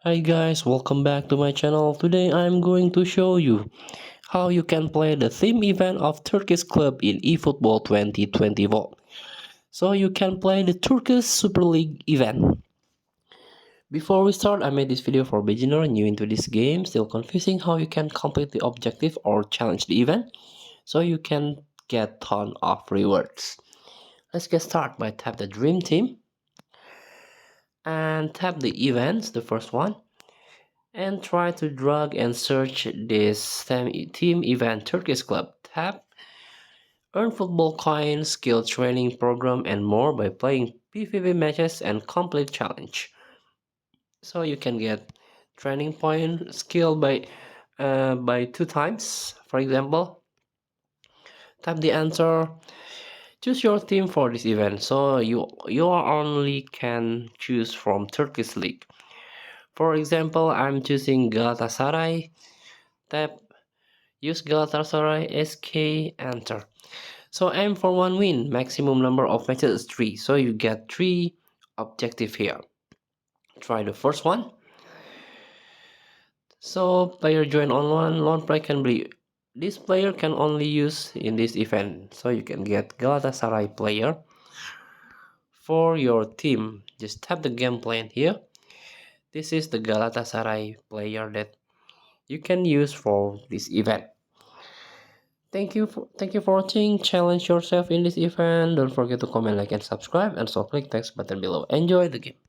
Hi guys, welcome back to my channel. Today I'm going to show you how you can play the theme event of Turkish club in eFootball 2024. So you can play the Turkish Super League event. Before we start, I made this video for beginner new into this game, still confusing how you can complete the objective or challenge the event, so you can get ton of rewards. Let's get started by tap the dream team and tap the events, the first one, and try to drag and search this team event Turkish club. Tap earn football coins, skill training program, and more by playing PvP matches and complete challenge. So you can get training point skill by 2 times. For example, tap the answer. Choose your team for this event. So you only can choose from Turkish league. For example, I'm choosing Galatasaray. Tap use Galatasaray SK enter. So aim for one win. Maximum number of matches is 3. So you get 3 objective here. Try the first one. So player join on one. Lone player can be this player can only use in this event. So you can get Galatasaray player for your team. Just tap the game plan here. This is the Galatasaray player that you can use for this event. Thank you for watching. Challenge yourself in this event. Don't forget to comment, like, and subscribe, and also click text button below. Enjoy the game.